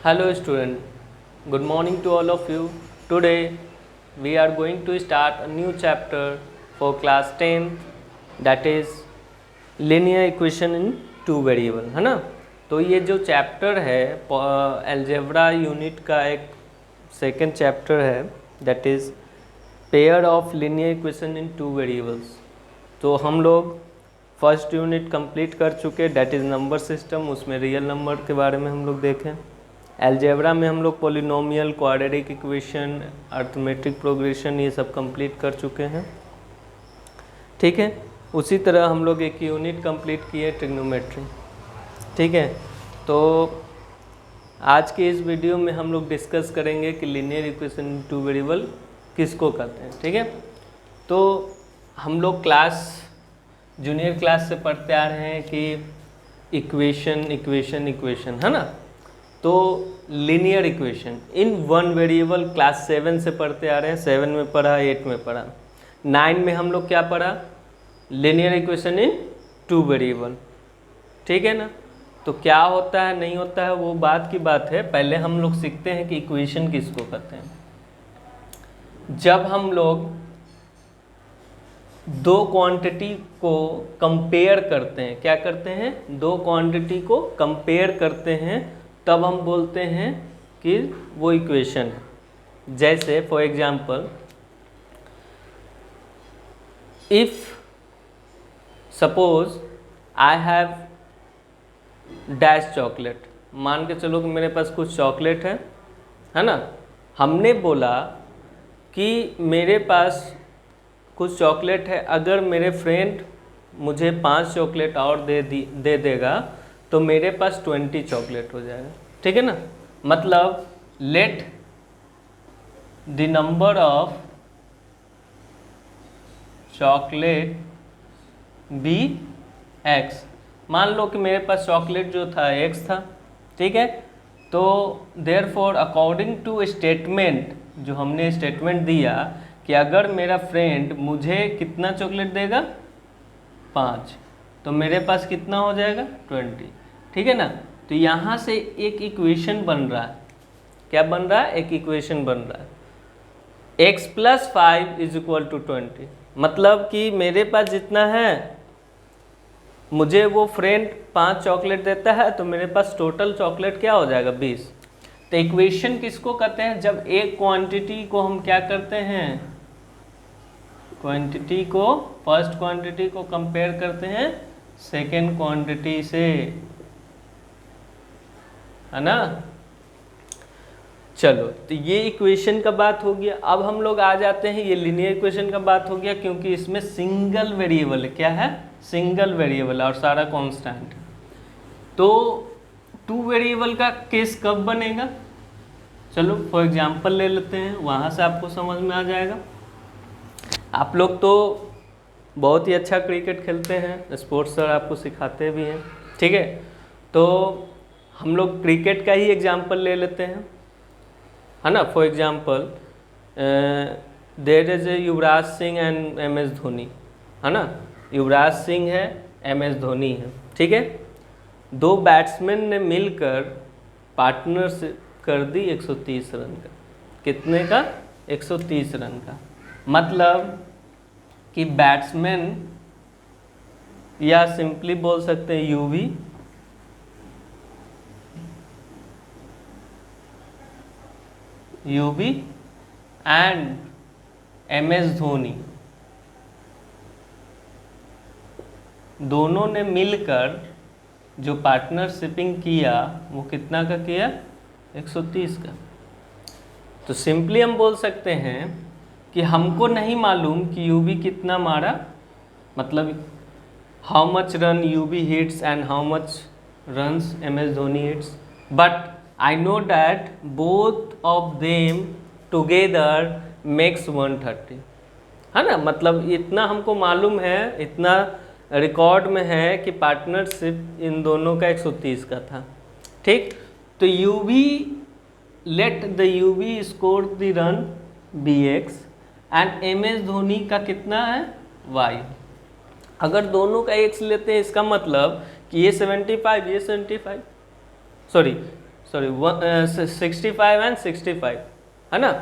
Hello student, good morning to all of you. Today we are going to start a new chapter for class 10, that is linear equation in two variable, है ना। तो ये जो chapter है algebra unit का एक second chapter है, that is pair of linear equation in two variables. तो हम लोग फर्स्ट यूनिट कंप्लीट कर चुके, डैट इज़ नंबर सिस्टम। उसमें रियल नंबर के बारे में हम लोग देखें। अलजेब्रा में हम लोग polynomial, quadratic equation, arithmetic progression ये सब कंप्लीट कर चुके हैं, ठीक है। उसी तरह हम लोग एक यूनिट कंप्लीट किए ट्रिग्नोमेट्री, ठीक है। तो आज के इस वीडियो में हम लोग डिस्कस करेंगे कि linear equation in two variable किसको कहते हैं, ठीक है। तो हम लोग जूनियर क्लास से पढ़ते आ रहे हैं कि इक्वेशन है ना। तो linear equation in one variable class 7 से पढ़ते आ रहे हैं, 7 में पढ़ा, 8 में पढ़ा, 9 में हम लोग क्या पढ़ा, linear equation in two variable, ठीक है ना। तो क्या होता है नहीं होता है वो बात की बात है, पहले हम लोग सीखते हैं कि इक्वेशन किसको कहते हैं। जब हम लोग दो क्वांटिटी को कंपेयर करते हैं, क्या करते हैं, दो क्वांटिटी को कंपेयर करते हैं, तब हम बोलते हैं कि वो इक्वेशन है। जैसे for example, if suppose I have dash chocolate, मान के चलो कि मेरे पास कुछ चॉकलेट है ना। हमने बोला कि मेरे पास कुछ चॉकलेट है, अगर मेरे फ्रेंड मुझे 5 चॉकलेट और दे देगा तो मेरे पास 20 चॉकलेट हो जाएगा, ठीक है ना। मतलब let the number of chocolate be x. मान लो कि मेरे पास चॉकलेट जो था एक्स था, ठीक है। तो देयरफॉर अकॉर्डिंग टू स्टेटमेंट, जो हमने स्टेटमेंट दिया कि अगर मेरा फ्रेंड मुझे कितना चॉकलेट देगा 5, तो मेरे पास कितना हो जाएगा 20, ठीक है ना। तो यहाँ से एक इक्वेशन बन रहा है, क्या बन रहा है, एक इक्वेशन बन रहा है, x + 5 = 20। मतलब कि मेरे पास जितना है, मुझे वो फ्रेंड 5 चॉकलेट देता है, तो मेरे पास टोटल चॉकलेट क्या हो जाएगा 20। तो इक्वेशन किसको कहते हैं, जब एक क्वांटिटी को हम क्या करते हैं, क्वांटिटी को, फर्स्ट क्वांटिटी को कंपेयर करते हैं सेकेंड क्वांटिटी से, है ना। चलो, तो ये इक्वेशन का बात हो गया। अब हम लोग आ जाते हैं, ये लीनियर इक्वेशन का बात हो गया, क्योंकि इसमें सिंगल वेरिएबल है, क्या है, सिंगल वेरिएबल, और सारा कांस्टेंट। तो टू वेरिएबल का केस कब बनेगा, चलो फॉर एग्जांपल ले लेते हैं, वहाँ से आपको समझ में आ जाएगा। आप लोग तो बहुत ही अच्छा क्रिकेट खेलते हैं, स्पोर्ट्स सर आपको सिखाते भी हैं, ठीक है। तो हम लोग क्रिकेट का ही एग्जांपल ले लेते हैं, है ना। For example there is a Yuvraj Singh and MS Dhoni, है ना। युवराज सिंह है, MS धोनी है, ठीक है। दो बैट्समैन ने मिलकर पार्टनरशिप कर दी 130 रन का। कितने का, 130 रन का। मतलब कि बैट्समैन, या सिंपली बोल सकते हैं यूवी एंड MS धोनी, दोनों ने मिलकर जो पार्टनरशिपिंग किया वो कितना का किया, 130 का। तो सिंपली हम बोल सकते हैं कि हमको नहीं मालूम कि यूवी कितना मारा, मतलब how much run UV hits and how much runs MS Dhoni hits, but I know that both of them together makes 130, है ना। मतलब इतना हमको मालूम है, इतना रिकॉर्ड में है कि पार्टनरशिप इन दोनों का 130 का था, ठीक। तो UV, let the UV score the run BX and MS Dhoni का कितना है Y। अगर दोनों का X लेते हैं, इसका मतलब कि ये 75, ये 75, सॉरी सॉरी 65 एंड 65, है ना।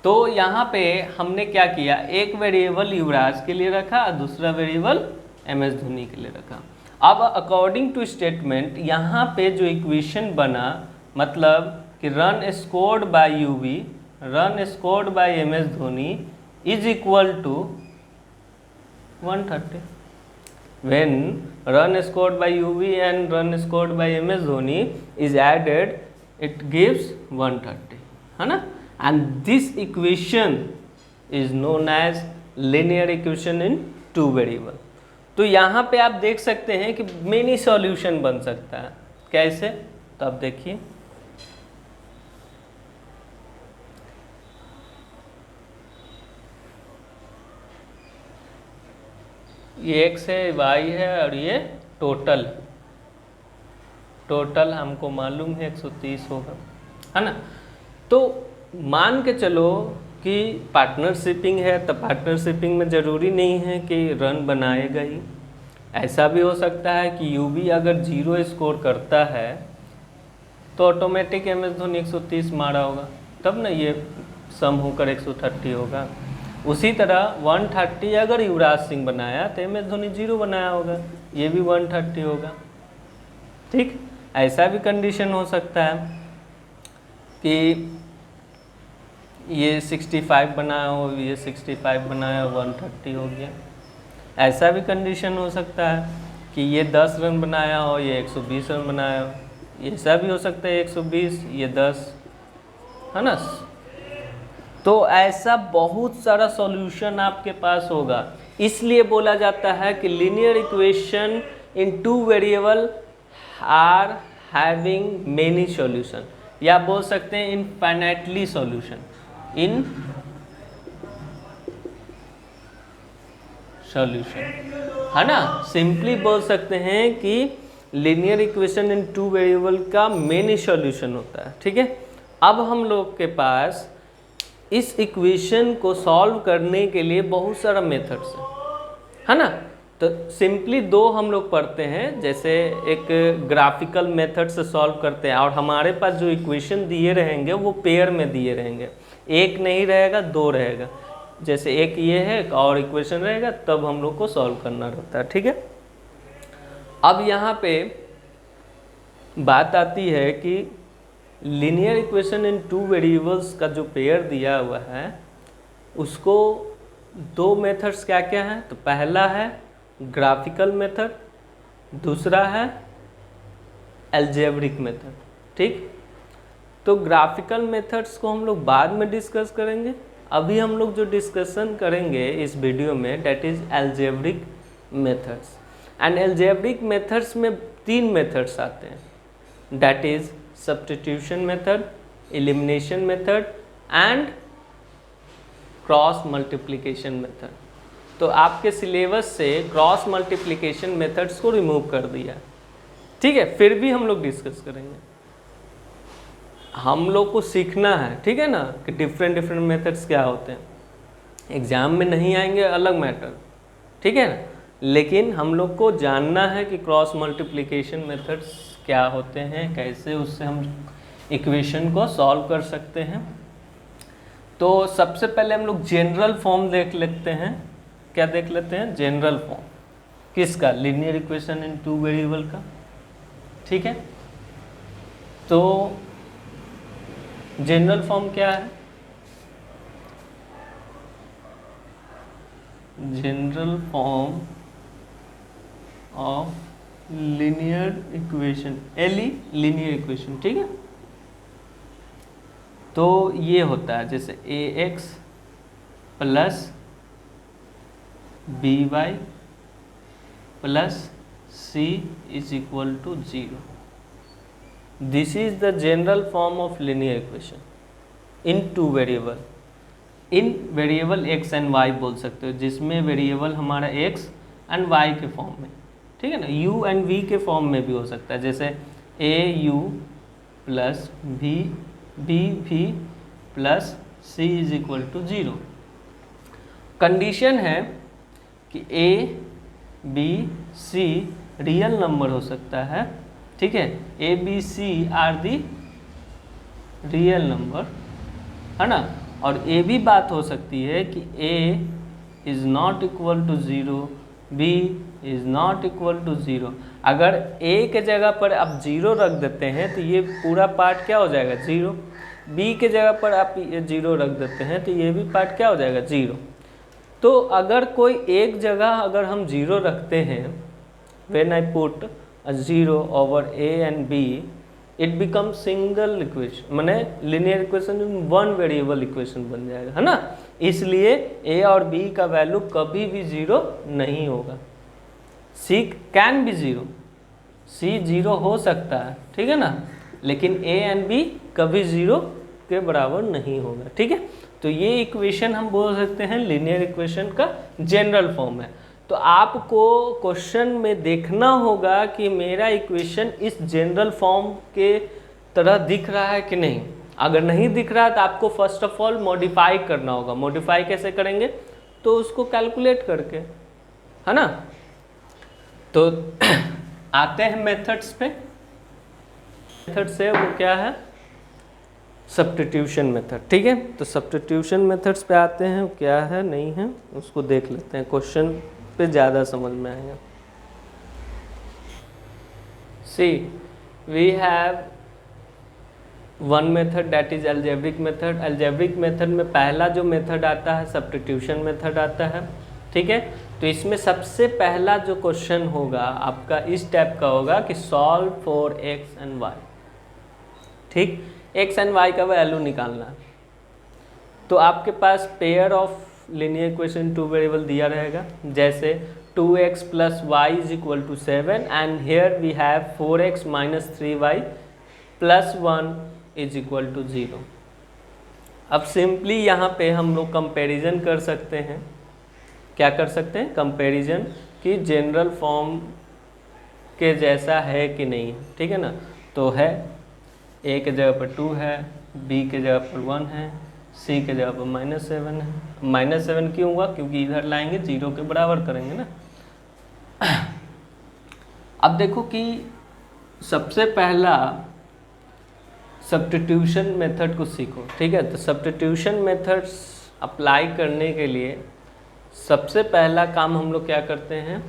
तो यहाँ पे हमने क्या किया, एक वेरिएबल युवराज के लिए रखा और दूसरा वेरिएबल MS धोनी के लिए रखा। अब अकॉर्डिंग टू स्टेटमेंट यहाँ पे जो इक्वेशन बना, मतलब कि run scored by UV, run scored by MS Dhoni is equal to 130। When run scored by UV and run scored by MS Dhoni is added, it gives 130, है ना। And this equation is known as linear equation in two variable। तो यहाँ पे आप देख सकते हैं कि मेनी सॉल्यूशन बन सकता है। कैसे, तो आप देखिए, ये x है, y है और ये टोटल हमको मालूम है 130 होगा, है ना। तो मान के चलो कि पार्टनरशिपिंग है, तो पार्टनरशिपिंग में ज़रूरी नहीं है कि रन बनाएगा ही। ऐसा भी हो सकता है कि UV अगर 0 स्कोर करता है तो ऑटोमेटिक MS धोनी 130 मारा होगा, तब ना ये सम होकर 130 होगा। उसी तरह 130 अगर युवराज सिंह बनाया तो MS धोनी 0 बनाया होगा, ये भी 130 होगा। ठीक, ऐसा भी कंडीशन हो सकता है कि ये 65 बनाया हो, ये 65 बनाया, 130 हो गया। ऐसा भी कंडीशन हो सकता है कि ये 10 रन बनाया हो, ये 120 रन बनाया हो, ऐसा भी हो सकता है 120, ये 10, है ना। तो ऐसा बहुत सारा सॉल्यूशन आपके पास होगा। इसलिए बोला जाता है कि linear equation in two variable are having many solution, या बोल सकते हैं इनफाइनाइटली सॉल्यूशन, इन सॉल्यूशन, है ना। सिंपली बोल सकते हैं कि linear equation in two variable का मेनी सॉल्यूशन होता है। ठीक है, अब हम लोग के पास इस इक्वेशन को सॉल्व करने के लिए बहुत सारा मेथड्स है ना। तो सिंपली दो हम लोग पढ़ते हैं, जैसे एक ग्राफिकल मेथड से सॉल्व करते हैं, और हमारे पास जो इक्वेशन दिए रहेंगे वो पेयर में दिए रहेंगे, एक नहीं रहेगा, दो रहेगा। जैसे एक ये है, एक और इक्वेशन रहेगा, तब हम लोग को सॉल्व करना रहता है। ठीक है, अब यहाँ पे बात आती है कि linear equation in two variables का जो पेयर दिया हुआ है उसको दो मेथड्स क्या क्या हैं। तो पहला है ग्राफिकल मेथड, दूसरा है अलजेब्रिक मेथड। ठीक, तो ग्राफिकल मेथड्स को हम लोग बाद में डिस्कस करेंगे। अभी हम लोग जो डिस्कशन करेंगे इस वीडियो में, that is algebraic methods. And algebraic methods में तीन मेथड्स आते हैं, that is substitution method, elimination method and cross multiplication method. तो आपके सिलेबस से क्रॉस मल्टीप्लिकेशन मेथड्स को रिमूव कर दिया। ठीक है, फिर भी हम लोग डिस्कस करेंगे, हम लोग को सीखना है। ठीक है ना, कि डिफरेंट मेथड्स क्या होते हैं। एग्जाम में नहीं आएंगे अलग मैटर, ठीक है ना, लेकिन हम लोग को जानना है कि क्रॉस मल्टीप्लिकेशन मेथड्स क्या होते हैं, कैसे उससे हम इक्वेशन को सॉल्व कर सकते हैं। तो सबसे पहले हम लोग जनरल फॉर्म देख लेते हैं। क्या देख लेते हैं? जनरल फॉर्म किसका? Linear equation in two variable का। ठीक है, तो जनरल फॉर्म क्या है? General form of linear equation, linear equation. ठीक है, तो ये होता है जैसे ax plus by plus c is equal to 0। This is the general form of linear equation in two variable, in variable x and y बोल सकते हो, जिसमें वेरिएबल हमारा x एंड y के फॉर्म में। ठीक है ना, u एंड v के फॉर्म में भी हो सकता है, जैसे a u plus b plus c is equal to 0। Condition है कि a b c real number हो सकता है। ठीक है, a b c are the real number, है ना। और ये भी बात हो सकती है कि a is not equal to 0, b is not equal to 0। अगर a के जगह पर आप 0 रख देते हैं तो ये पूरा पार्ट क्या हो जाएगा 0, b के जगह पर आप ये 0 रख देते हैं तो ये भी पार्ट क्या हो जाएगा 0। तो अगर कोई एक जगह अगर हम 0 रखते हैं, when I put a 0 over a and b, it become single equation, माने linear equation in one variable equation बन जाएगा, है ना। इसलिए a और b का वैल्यू कभी भी 0 नहीं होगा। c कैन बी 0, c 0 हो सकता है, ठीक है ना, लेकिन a एंड b कभी 0 के बराबर नहीं होगा, ठीक है। तो ये इक्वेशन हम बोल सकते हैं लीनियर इक्वेशन का जनरल फॉर्म है। तो आपको क्वेश्चन में देखना होगा कि मेरा इक्वेशन इस जनरल फॉर्म के तरह दिख रहा है कि नहीं। अगर नहीं दिख रहा तो आपको फर्स्ट ऑफ ऑल मॉडिफाई करना होगा। मॉडिफाई कैसे करेंगे, तो उसको कैलकुलेट करके, है ना। तो आते हैं मेथड्स पे। मेथड से वो क्या है, सब्स्टिट्यूशन मेथड, ठीक है। तो सब्स्टिट्यूशन मेथड्स पे आते हैं, क्या है नहीं है उसको देख लेते हैं, क्वेश्चन पे ज़्यादा समझ में आएगा। See we have one method that is algebraic method. Algebraic method में पहला जो मेथड आता है सब्स्टिट्यूशन मेथड आता है, ठीक है। तो इसमें सबसे पहला जो क्वेश्चन होगा आपका इस टाइप का होगा कि solve for x and y, ठीक। एक्स एंड वाई का वैल्यू निकालना। तो आपके पास pair of linear equation two variable दिया रहेगा, जैसे 2x plus y is equal to 7 and here we have 4x minus 3y plus 1 is equal to 0। अब सिंपली यहाँ पे हम लोग कंपैरिजन कर सकते हैं। क्या कर सकते हैं, कंपैरिजन कि जनरल फॉर्म के जैसा है कि नहीं, ठीक है ना। तो है a के जगह पर 2 है, b के जगह पर 1 है, c के जगह पर -7 है। -7 क्यों हुआ, क्योंकि इधर लाएंगे 0 के बराबर करेंगे ना। अब देखो कि सबसे पहला सब्स्टिट्यूशन मेथड को सीखो, ठीक है। तो सब्स्टिट्यूशन मेथड्स अप्लाई करने के लिए सबसे पहला काम हम लोग क्या करते हैं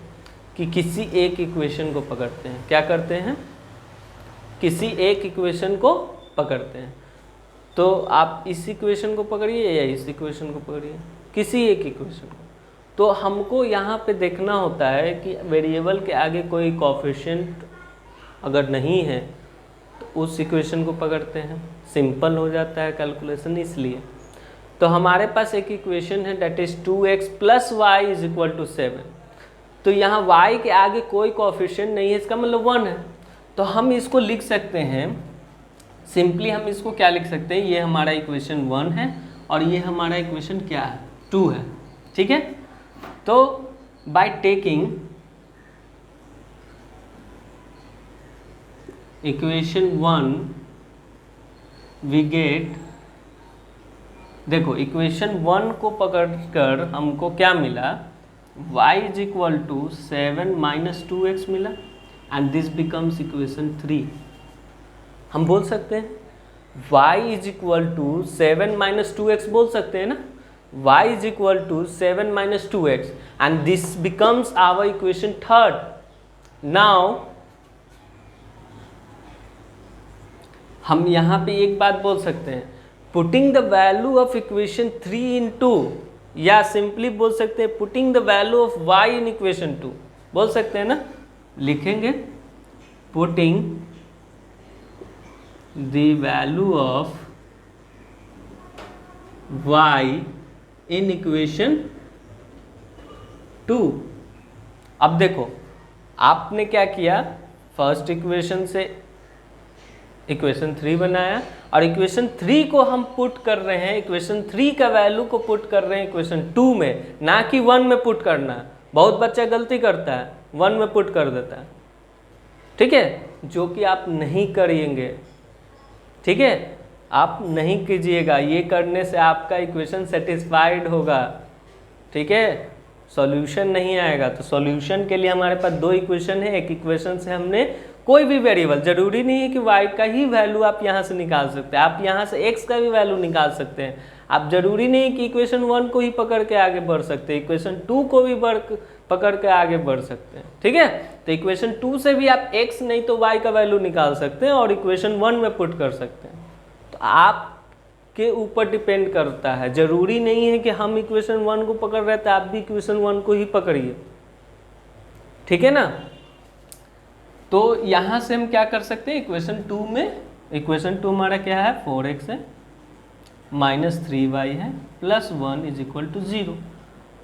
कि किसी एक इक्वेशन को पकड़ते हैं। क्या करते हैं, किसी एक इक्वेशन को पकड़ते हैं। तो आप इस इक्वेशन को पकड़िए या इस इक्वेशन को पकड़िए, किसी एक इक्वेशन को। तो हमको यहाँ पे देखना होता है कि वेरिएबल के आगे कोई कोएफिशिएंट अगर नहीं है तो उस इक्वेशन को पकड़ते हैं, सिंपल हो जाता है कैलकुलेशन। इसलिए तो हमारे पास एक इक्वेशन है that is 2x plus y is equal to 7। तो यहाँ y के आगे कोई कोएफिशिएंट नहीं है, इसका मतलब 1 है। तो हम इसको लिख सकते हैं सिंपली, हम इसको क्या लिख सकते हैं, ये हमारा इक्वेशन 1 है और ये हमारा इक्वेशन क्या है 2 है, ठीक है। तो by taking equation 1 we get, देखो इक्वेशन 1 को पकड़कर हमको क्या मिला, y is equal to 7 minus 2x मिला एंड दिस बिकम्स इक्वेशन 3। हम बोल सकते हैं y is equal to 7 minus 2x बोल सकते हैं ना, y is equal to 7 minus 2x and this becomes our equation 3। Now हम यहाँ पे एक बात बोल सकते हैं, putting the value of equation 3 in 2, या सिंपली बोल सकते हैं putting the value of y in equation 2, बोल सकते हैं ना। लिखेंगे putting the value of y in equation 2। अब देखो आपने क्या किया, फर्स्ट इक्वेशन से इक्वेशन 3 बनाया और इक्वेशन 3 को हम पुट कर रहे हैं, इक्वेशन 3 का वैल्यू को पुट कर रहे हैं इक्वेशन 2 में, ना कि 1 में पुट करना है। बहुत बच्चा गलती करता है, 1 में पुट कर देता है, ठीक है, जो कि आप नहीं करेंगे, ठीक है, आप नहीं कीजिएगा। ये करने से आपका इक्वेशन सेटिस्फाइड होगा, ठीक है, सॉल्यूशन नहीं आएगा। तो सॉल्यूशन के लिए हमारे पास 2 इक्वेशन है, एक इक्वेशन से हमने कोई भी वेरिएबल, जरूरी नहीं है कि y का ही वैल्यू आप यहाँ से निकाल सकते हैं, आप यहाँ से x का भी वैल्यू निकाल सकते हैं। आप जरूरी नहीं है कि इक्वेशन 1 को ही पकड़ के आगे बढ़ सकते हैं, इक्वेशन 2 को भी पकड़ के आगे बढ़ सकते हैं। ठीक है, तो इक्वेशन 2 से भी आप x नहीं तो y का वैल्यू निकाल सकते हैं और इक्वेशन 1 में पुट कर सकते हैं। तो आप के ऊपर डिपेंड करता है, जरूरी नहीं है कि हम इक्वेशन 1 को पकड़ रहे थे, आप भी इक्वेशन 1 को ही पकड़िए। ठीक है ना, तो यहाँ से हम क्या कर सकते हैं, इक्वेशन 2 में, इक्वेशन 2 हमारा क्या है, 4x है माइनस 3y है प्लस 1 इज इक्वल टू 0।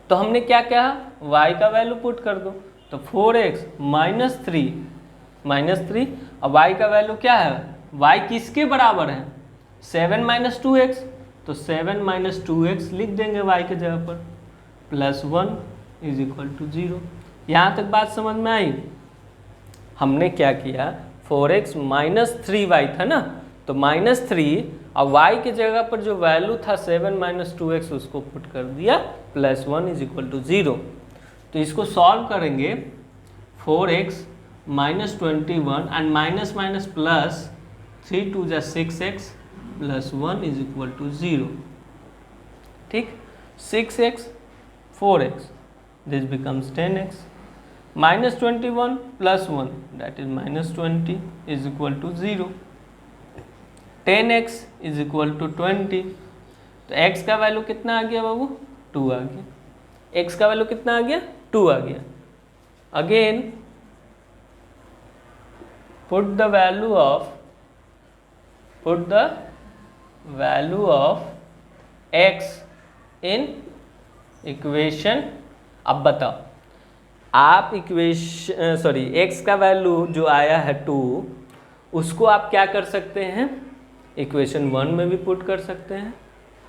तो हमने क्या कहा, y का वैल्यू पुट कर दो, तो 4x माइनस 3 और y का वैल्यू क्या है, y किसके बराबर है, 7 माइनस 2x, तो 7 माइनस 2x लिख देंगे y के जगह पर, प्लस 1 इज इक्वल टू 0। यहाँ तक बात समझ में आई। हमने क्या किया, 4x माइनस 3y था ना, तो माइनस 3 और y के जगह पर जो वैल्यू था 7 माइनस 2x उसको पुट कर दिया, प्लस 1 इज इक्वल टू 0। तो इसको सॉल्व करेंगे, 4x minus 21 and minus minus plus 3 2 जा 6x plus 1 is equal to 0। ठीक, 6x 4x, this becomes 10x, minus 21 plus 1 that is minus 20 is equal to 0, 10x is equal to 20। तो x का value कितना आ गया बाबू, 2 आ गया, x का value कितना आ गया, 2 आ गया। Again put the value of x in equation. अब बताओ आप x का वैल्यू जो आया है 2, उसको आप क्या कर सकते हैं, इक्वेशन 1 में भी पुट कर सकते हैं,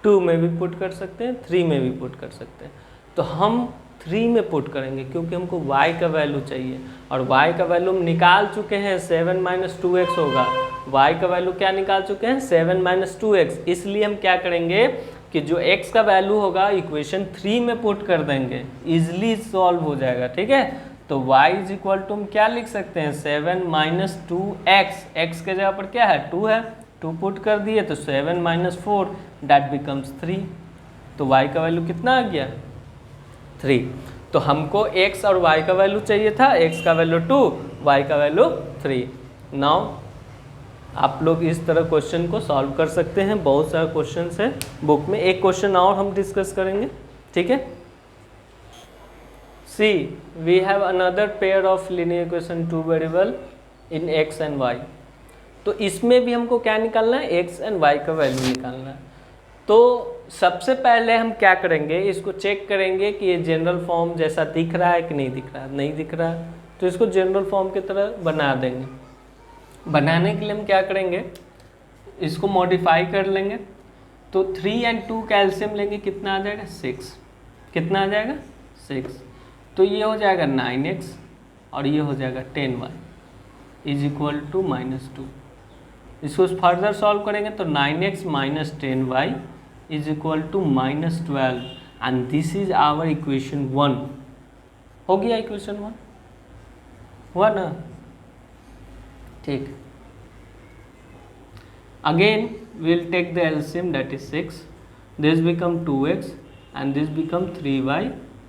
2 में भी पुट कर सकते हैं, 3 में भी पुट कर सकते हैं। तो हम 3 में पुट करेंगे क्योंकि हमको y का वैल्यू चाहिए और y का वैल्यू हम निकाल चुके हैं, 7 माइनस 2x होगा, y का वैल्यू क्या निकाल चुके हैं, 7 माइनस 2x। इसलिए हम क्या करेंगे कि जो x का वैल्यू होगा इक्वेशन 3 में पुट कर देंगे, इजिली सॉल्व हो जाएगा। ठीक है, तो y इज इक्वल टू हम क्या लिख सकते हैं, 7 माइनस 2x, x के जगह पर क्या है, 2 है, 2 पुट कर दिए तो 7 माइनस 4 दैट बिकम्स 3। तो y का वैल्यू कितना आ गया, 3। तो हमको x और y का वैल्यू चाहिए था, x का वैल्यू 2, y का वैल्यू 3। नाउ आप लोग इस तरह क्वेश्चन को सॉल्व कर सकते हैं, बहुत सारे क्वेश्चन है बुक में। एक क्वेश्चन और हम डिस्कस करेंगे, ठीक है। See we have another pair of linear equation 2 variable in x and y। तो इसमें भी हमको क्या निकालना है, x एंड y का वैल्यू निकालना है। तो सबसे पहले हम क्या करेंगे, इसको चेक करेंगे कि ये जनरल फॉर्म जैसा दिख रहा है कि नहीं दिख रहा है। नहीं दिख रहा है तो इसको जनरल फॉर्म की तरह बना देंगे। बनाने के लिए हम क्या करेंगे, इसको मॉडिफाई कर लेंगे। तो 3 और 2 का एलसीएम लेंगे, कितना आ जाएगा, 6। कितना आ जाएगा, 6। तो ये हो जाएगा 9x और ये हो जाएगा 10y इज इक्वल टू -2। इसको फर्दर सॉल्व करेंगे तो 9x माइनस 10y is equal to -12 and this is our equation 1। हो गया इक्वेशन 1, हुआ ना, ठीक। Again we'll take the LCM, that is 6. This become 2x and this become 3y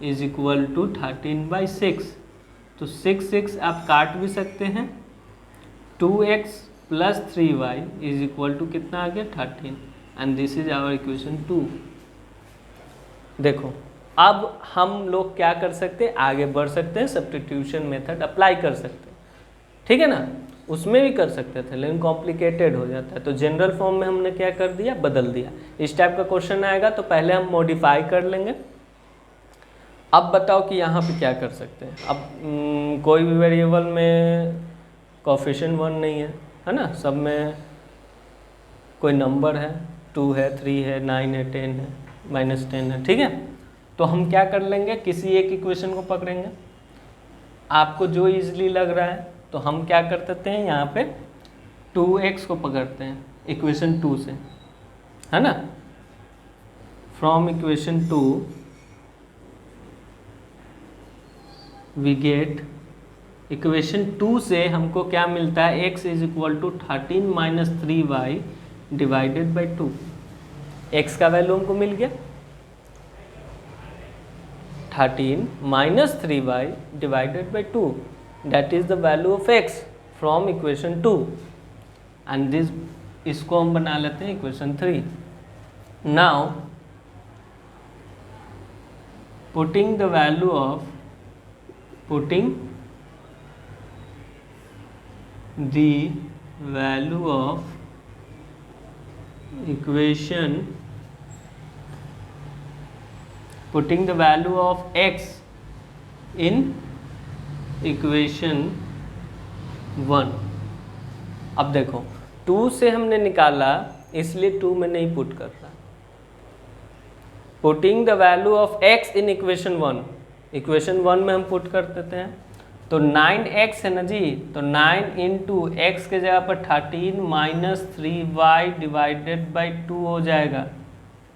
is equal to 13/6. तो 6 आप काट भी सकते हैं। 2x plus 3y is equal to कितना आ गया, 13 and this is our equation 2। देखो अब हम लोग क्या कर सकते हैं, आगे बढ़ सकते हैं, सब्स्टिट्यूशन मेथड अप्लाई कर सकते हैं, ठीक है ना। उसमें भी कर सकते थे लेकिन कॉम्प्लिकेटेड हो जाता है, तो जनरल फॉर्म में हमने क्या कर दिया, बदल दिया। इस टाइप का क्वेश्चन आएगा तो पहले हम मॉडिफाई कर लेंगे। अब बताओ कि यहाँ पे क्या कर सकते हैं। अब कोई भी वेरिएबल में कोएफिशिएंट 1 नहीं है ना, सब में कोई नंबर है, 2 है, 3 है, 9 है, 10 है, -10 है, ठीक है। तो हम क्या कर लेंगे, किसी एक इक्वेशन को पकड़ेंगे, आपको जो ईजिली लग रहा है। तो हम क्या कर देते हैं, यहाँ पे 2x को पकड़ते हैं इक्वेशन 2 से, है ना। From equation 2 we get equation 2 से हमको क्या मिलता है, x is equal to 13 minus 3y divided by 2। x का वैल्यू हमको मिल गया 13 minus 3y divided by 2, that is the value of x from equation 2 and this, इसको हम बना लेते हैं equation 3। Now putting the value of x in equation 1। अब देखो 2 से हमने निकाला इसलिए 2 में नहीं पुट कर रहा। Putting the value of x in equation 1, equation 1 में हम पुट कर देते हैं, तो 9x है ना जी, तो 9 इंटू एक्स के जगह पर 13 माइनस 3y डिवाइडेड बाई 2 हो जाएगा,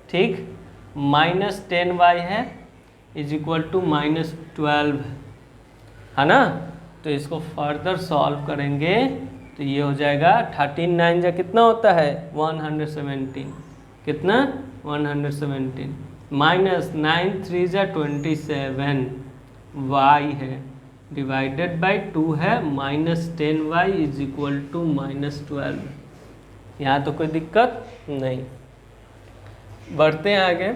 ठीक, माइनस 10y है इज इक्वल टू माइनस 12 है ना। तो इसको फर्दर सॉल्व करेंगे तो ये हो जाएगा 13 9 जा कितना होता है 117, कितना 117 माइनस 9 3 जा 27 y है डिवाइडेड बाई 2 है minus 10y is equal to minus 12। यहाँ तो कोई दिक्कत नहीं। बढ़ते हैं आगे,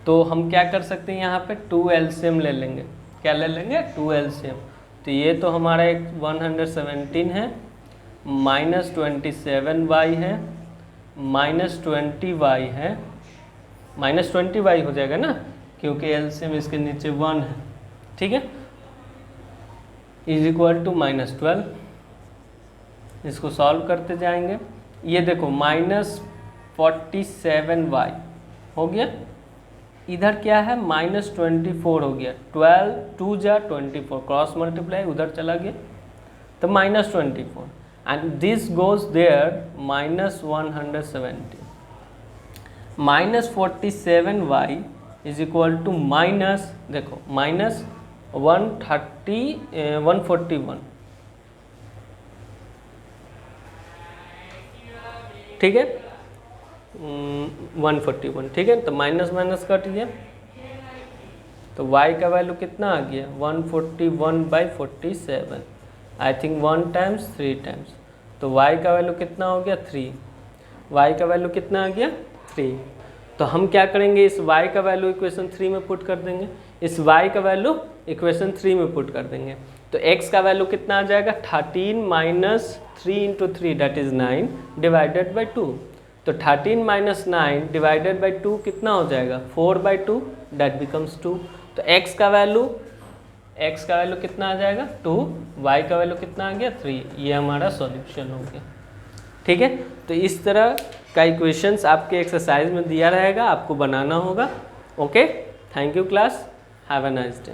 तो हम क्या कर सकते हैं, यहाँ पे 2 एलसीएम ले लेंगे। क्या ले लेंगे 2 एलसीएम। तो ये तो हमारा एक 117 है, माइनस 27y है, माइनस 20y है, माइनस 20y हो जाएगा ना क्योंकि एलसीएम इसके नीचे 1 है, ठीक है, इज इक्वल टू माइनस 12। इसको सॉल्व करते जाएंगे। ये देखो माइनस 47y हो गया, इधर क्या है माइनस 24 हो गया, 12 2 जा 24 क्रॉस मल्टीप्लाई उधर चला गया तो minus 24 and this goes there minus 170 minus 47y is equal to minus, देखो माइनस 141, ठीक है 141, ठीक है। तो माइनस माइनस कट गया तो y का वैल्यू कितना आ गया 141/47, आई थिंक 1 टाइम्स 3 टाइम्स, तो y का वैल्यू कितना हो गया 3, y का वैल्यू कितना आ गया 3। तो हम क्या करेंगे, इस y का वैल्यू इक्वेशन 3 में पुट कर देंगे, इस y का वैल्यू इक्वेशन 3 में पुट कर देंगे, तो x का वैल्यू कितना आ जाएगा 13 minus 3 into 3 that is 9 divided by 2। तो 13 माइनस 9 डिवाइडेड बाई 2 कितना हो जाएगा 4/2 दैट बिकम्स 2। तो x का वैल्यू कितना आ जाएगा 2, y का वैल्यू कितना आ गया 3। ये हमारा सॉल्यूशन हो गया, ठीक है। तो इस तरह का इक्वेशंस आपके एक्सरसाइज में दिया रहेगा, आपको बनाना होगा। Okay, thank you class, have a nice day.